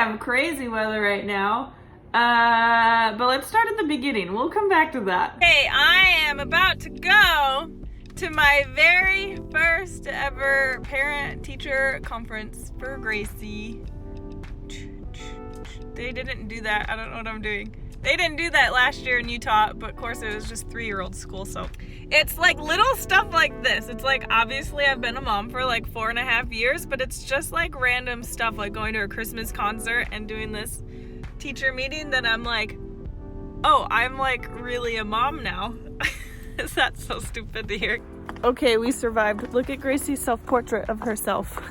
have crazy weather right now. But let's start at the beginning. We'll come back to that. Hey, I am about to go to my very first ever parent-teacher conference for Gracie. They didn't do that. I don't know what I'm doing. They didn't do that last year in Utah, but of course it was just 3-year-old school, so. It's like little stuff like this. It's like, obviously I've been a mom for like 4.5 years, but it's just like random stuff, like going to a Christmas concert and doing this teacher meeting that I'm like, oh, I'm like really a mom now. That's so stupid to hear. Okay, we survived. Look at Gracie's self-portrait of herself.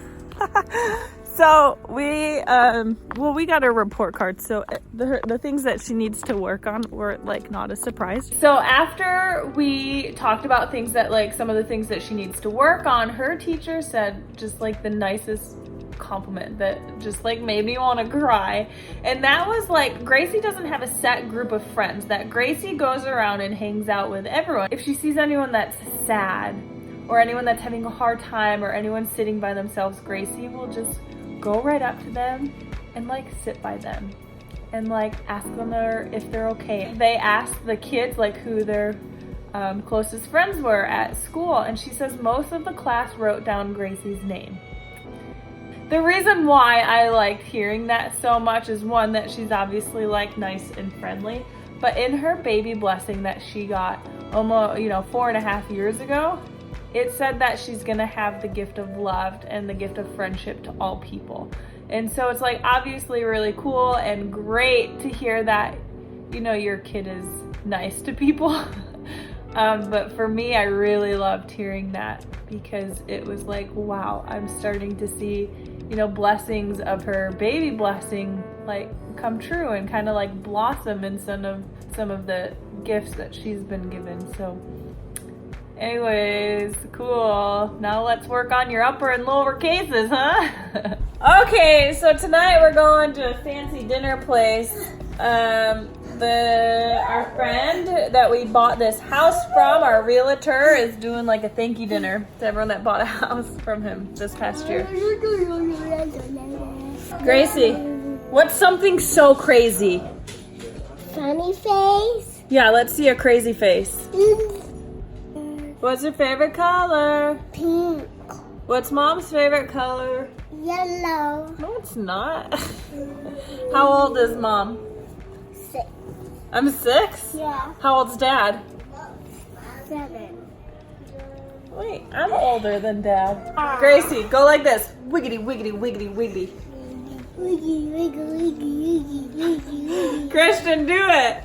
So we got a report card. So the things that she needs to work on were like not a surprise. So after we talked about things that like some of the things that she needs to work on, her teacher said just like the nicest compliment that just like made me want to cry. And that was like, Gracie doesn't have a set group of friends, that Gracie goes around and hangs out with everyone. If she sees anyone that's sad or anyone that's having a hard time or anyone sitting by themselves, Gracie will just go right up to them and like sit by them and like ask them if they're okay. They asked the kids like who their closest friends were at school, and she says most of the class wrote down Gracie's name. The reason why I liked hearing that so much is one, that she's obviously like nice and friendly, but in her baby blessing that she got almost 4.5 years ago, it said that she's gonna have the gift of love and the gift of friendship to all people. And so it's like obviously really cool and great to hear that, your kid is nice to people. But for me, I really loved hearing that because it was like, wow, I'm starting to see, blessings of her baby blessing like come true and kind of like blossom in some of the gifts that she's been given. So anyways, cool. Now let's work on your upper and lower cases, huh? Okay, so tonight we're going to a fancy dinner place. Our friend that we bought this house from, our realtor, is doing like a thank you dinner to everyone that bought a house from him this past year. Gracie, what's something so crazy? Funny face. Yeah, let's see a crazy face. What's your favorite color? Pink. What's mom's favorite color? Yellow. No, it's not. How old is mom? 6. I'm 6? Yeah. How old's dad? 7. Wait, I'm older than dad. Gracie, go like this. Wiggity, wiggity, wiggity, wiggity. Wiggy, wiggy, wiggy, wiggy, wiggy, wiggy. Christian, do it.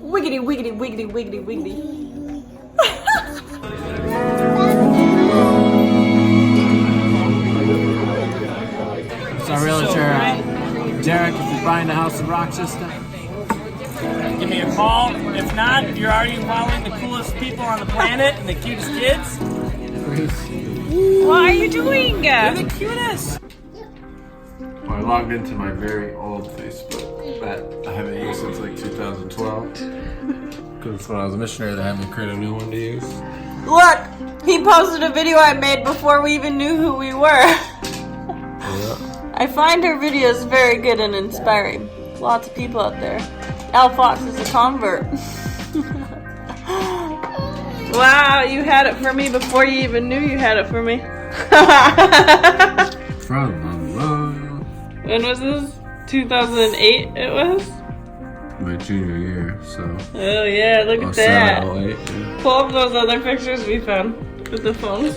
Wiggity, wiggity, wiggity, wiggity, wiggity. It's our realtor, Derek, if you're buying a house in Rochester. Give me a call. If not, you're already following the coolest people on the planet and the cutest kids. What are you doing? You're the cutest. Well, I logged into my very old Facebook that I haven't used since like 2012. Because when I was a missionary, they had me create a new one to use. Look, he posted a video I made before we even knew who we were. Yeah. I find her videos very good and inspiring. Lots of people out there. Al Fox is a convert. Wow, you had it for me before you even knew you had it for me. When was this? 2008 it was? My junior year, so. Oh yeah, look at 07, that. 08, yeah. Pull up those other pictures we found with the phones.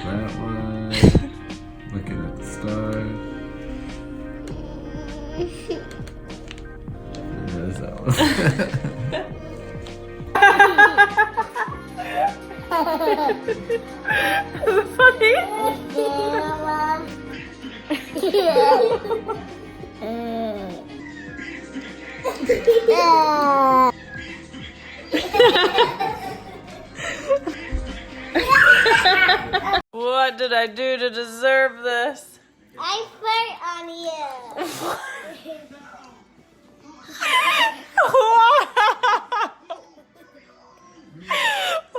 That one. Looking at the stars. Yeah, there's that one. Is it funny? What did I do to deserve this? I fart on you.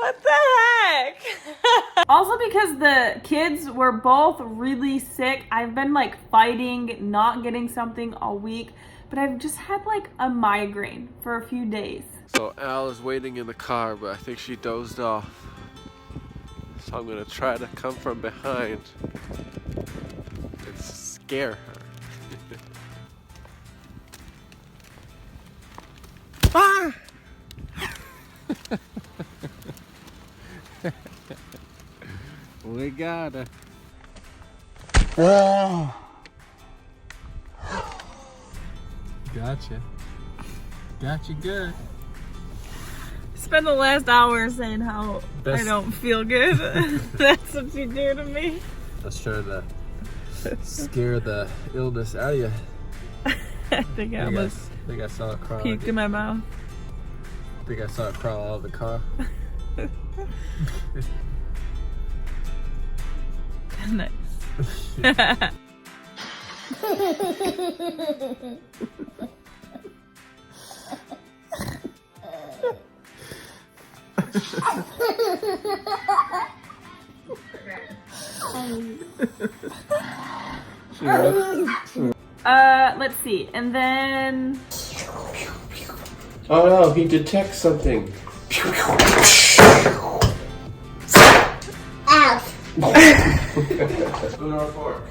What the heck? Also, because the kids were both really sick, I've been like fighting not getting something all week, but I've just had like a migraine for a few days. So Al is waiting in the car, but I think she dozed off. So I'm gonna try to come from behind and scare her. Ah! We got her. Gotcha. Gotcha good. Spend the last hour saying how Best. I don't feel good. That's what you do to me. Let's try to scare the illness out of you. I think I almost I think I saw it crawl. puked in my mouth. I think I saw it crawl out of the car. Nice. Let's see, and then Oh no, he detects something. Ow. Spoon or fork?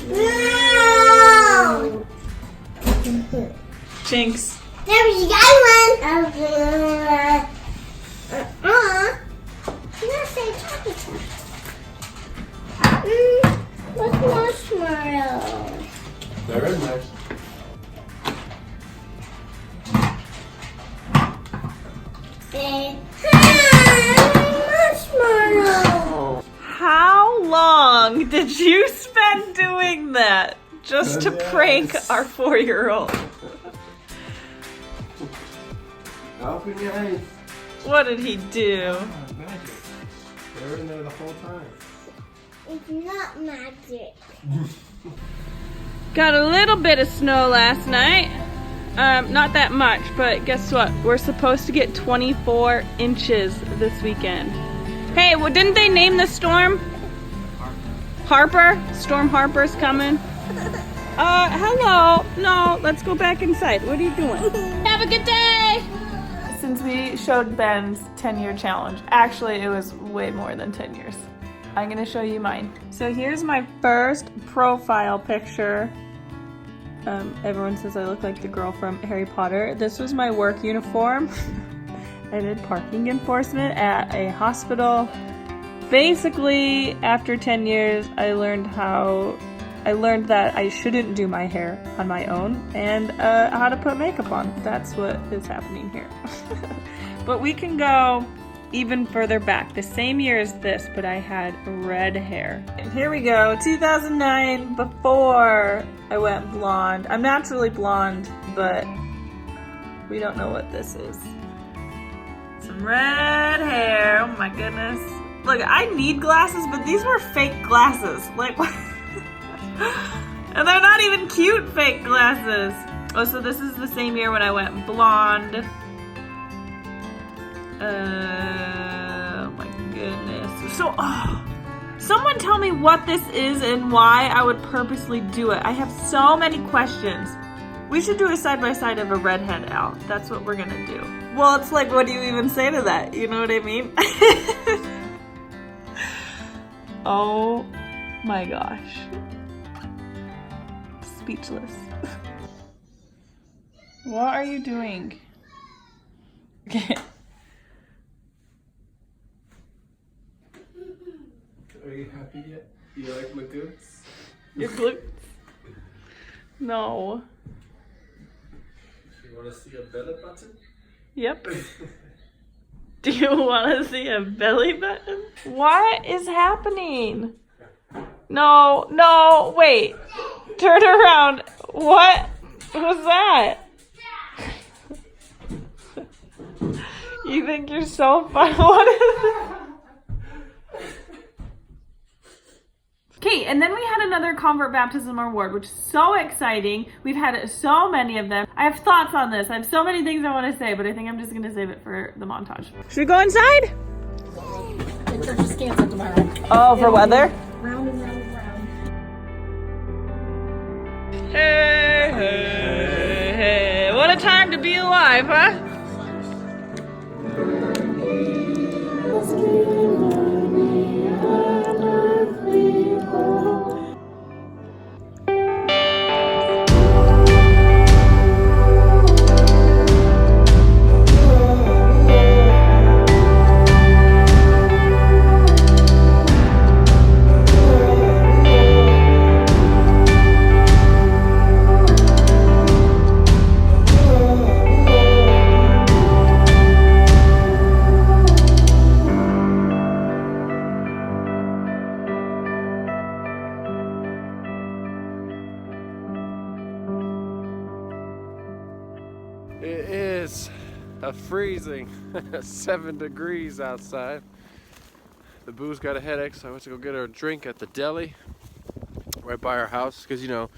No. Jinx. There you got one. You gotta say chocolate. What's marshmallow? They're in there. Marshmallow. How long did you spend doing that just to prank our 4-year-old? Open your eyes. What did he do? Oh, magic. They were in there the whole time. It's not magic. Got a little bit of snow last night. Not that much, but guess what? We're supposed to get 24 inches this weekend. Hey, well, didn't they name the storm? Harper? Storm Harper's coming. Hello. No, let's go back inside. What are you doing? Have a good day. Since we showed Ben's 10-year challenge, actually it was way more than 10 years. I'm gonna show you mine. So here's my first profile picture. Everyone says I look like the girl from Harry Potter. This was my work uniform. I did parking enforcement at a hospital. Basically, after 10 years, I learned that I shouldn't do my hair on my own and how to put makeup on. That's what is happening here. But we can go even further back. The same year as this, but I had red hair. And here we go, 2009, before I went blonde. I'm naturally blonde, but we don't know what this is. Some red hair, oh my goodness. Look, I need glasses, but these were fake glasses. Like, what? And they're not even cute fake glasses. Oh, so this is the same year when I went blonde. Oh my goodness. So, someone tell me what this is and why I would purposely do it. I have so many questions. We should do a side-by-side of a redhead Al. That's what we're gonna do. Well, it's like, what do you even say to that? You know what I mean? Oh my gosh. Speechless. What are you doing? Okay. Are you happy yet? You like my glutes? Your glutes? No. You want to see a belly button? Yep. Do you want to see a belly button? What is happening? No, no, wait. Turn around. What was that? You think you're so fun? What is that? Okay, and then we had another convert baptism award, which is so exciting. We've had so many of them. I have thoughts on this. I have so many things I want to say, but I think I'm just going to save it for the montage. Should we go inside? are just canceled tomorrow. Oh, for weather? Round and round and round. Hey, hey, hey. What a time to be alive, huh? It is a freezing 7 degrees outside. The boo's got a headache, so I went to go get her a drink at the deli right by our house, because you know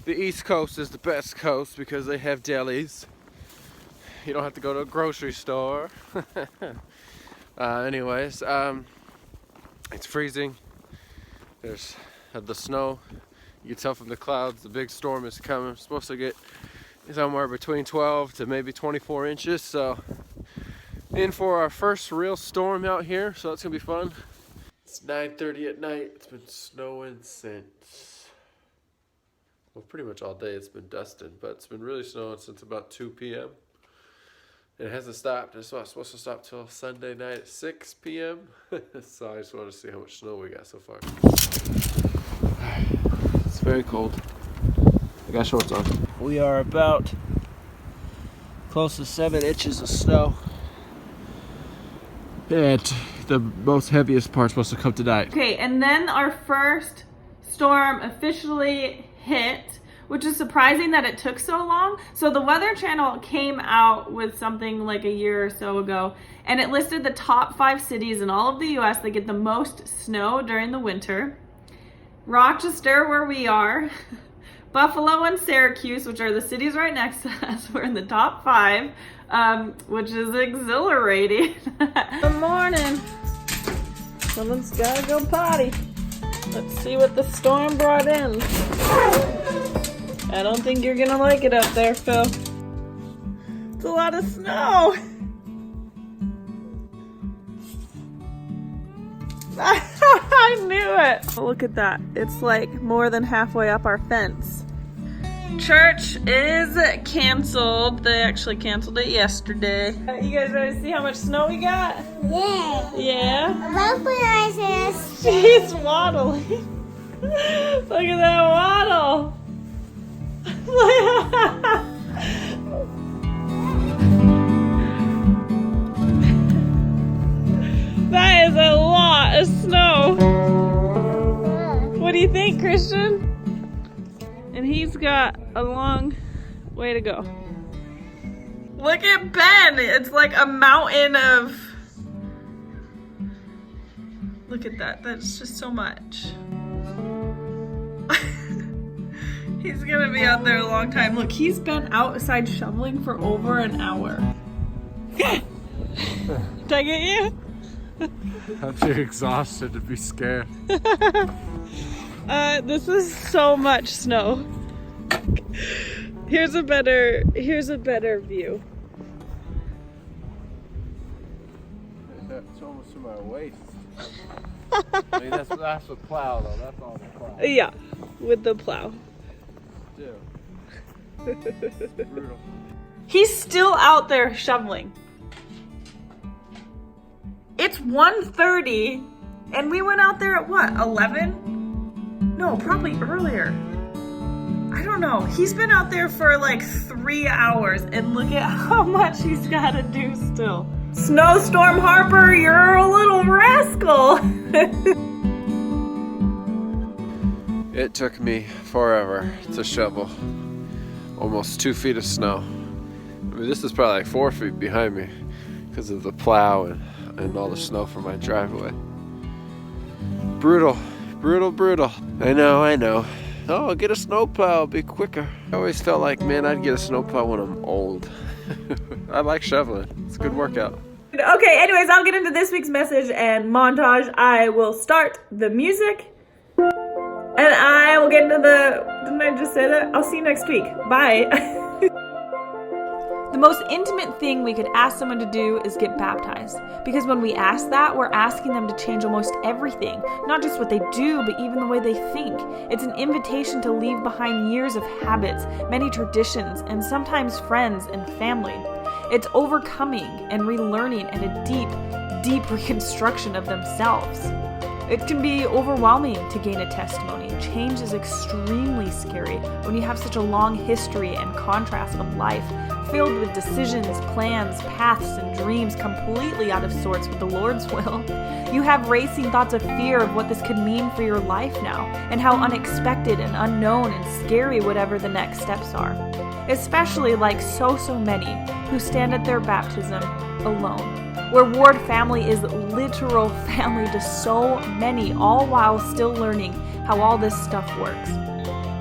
the East Coast is the best coast because they have delis. You don't have to go to a grocery store. Anyways, it's freezing. There's the snow. You can tell from the clouds the big storm is coming. We're supposed to get somewhere between 12 to maybe 24 inches. So in for our first real storm out here. So that's gonna be fun. It's 9:30 at night. It's been snowing since, well, pretty much all day. It's been dusting, but it's been really snowing since about 2 p.m. And it hasn't stopped. It's not supposed to stop till Sunday night at 6 p.m. So I just want to see how much snow we got so far. It's very cold. I got shorts on. We are about close to 7 inches of snow. And the most heaviest part's supposed to come tonight. Okay, and then our first storm officially hit, which is surprising that it took so long. So the Weather Channel came out with something like a year or so ago, and it listed the top 5 cities in all of the US that get the most snow during the winter. Rochester, where we are, Buffalo and Syracuse, which are the cities right next to us, were in the top 5, which is exhilarating. Good morning. Someone's gotta go potty. Let's see what the storm brought in. I don't think you're gonna like it up there, Phil. It's a lot of snow. I knew it. Look at that. It's like more than halfway up our fence. Church is canceled. They actually canceled it yesterday. You guys ready to see how much snow we got? Yeah. Yeah? Both places. She's waddling. Look at that waddle. That is a lot of snow. What do you think, Christian? And he's got a long way to go. Look at Ben. It's like a mountain of... Look at that. That's just so much. He's gonna be out there a long time. Look, he's been outside shoveling for over an hour. Did I get you? I'm too exhausted to be scared. This is so much snow. Here's a better view. It's almost to my waist. I mean, that's with plow though. That's all the plow. Yeah, with the plow. Brutal. He's still out there shoveling. It's 1:30 and we went out there at what, 11? No, probably earlier. I don't know. He's been out there for like 3 hours and look at how much he's got to do still. Snowstorm Harper, you're a little rascal. It took me forever to shovel almost 2 feet of snow. I mean, this is probably like 4 feet behind me because of the plow and all the snow from my driveway. Brutal, brutal, brutal. I know. Oh, I'll get a snowplow, it'll be quicker. I always felt like, man, I'd get a snowplow when I'm old. I like shoveling. It's a good workout. Okay, anyways, I'll get into this week's message and montage. I will start the music. And I will get into didn't I just say that? I'll see you next week. Bye. The most intimate thing we could ask someone to do is get baptized. Because when we ask that, we're asking them to change almost everything. Not just what they do, but even the way they think. It's an invitation to leave behind years of habits, many traditions, and sometimes friends and family. It's overcoming and relearning and a deep reconstruction of themselves. It can be overwhelming to gain a testimony. Change is extremely scary when you have such a long history and contrast of life, filled with decisions, plans, paths, and dreams completely out of sorts with the Lord's will. You have racing thoughts of fear of what this could mean for your life now, and how unexpected and unknown and scary whatever the next steps are. Especially like so many who stand at their baptism alone. Where Ward family is literal family to so many, all while still learning how all this stuff works.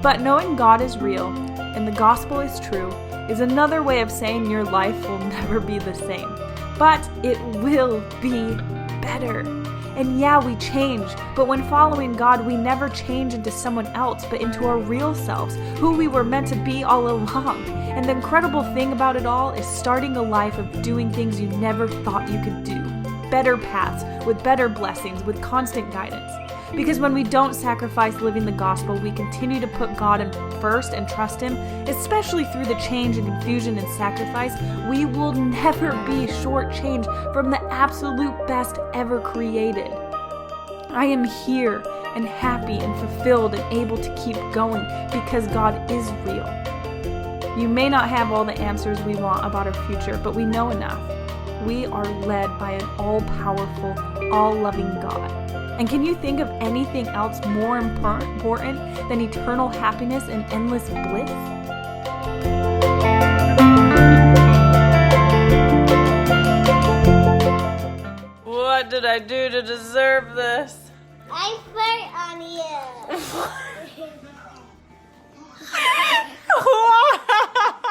But knowing God is real and the gospel is true is another way of saying your life will never be the same. But it will be better. And yeah, we change, but when following God, we never change into someone else, but into our real selves, who we were meant to be all along. And the incredible thing about it all is starting a life of doing things you never thought you could do. Better paths, with better blessings, with constant guidance. Because when we don't sacrifice living the gospel, we continue to put God in first and trust Him, especially through the change and confusion and sacrifice, we will never be shortchanged from the absolute best ever created. I am here and happy and fulfilled and able to keep going because God is real. You may not have all the answers we want about our future, but we know enough. We are led by an all-powerful, all-loving God. And can you think of anything else more important than eternal happiness and endless bliss? What did I do to deserve this? I fart on you.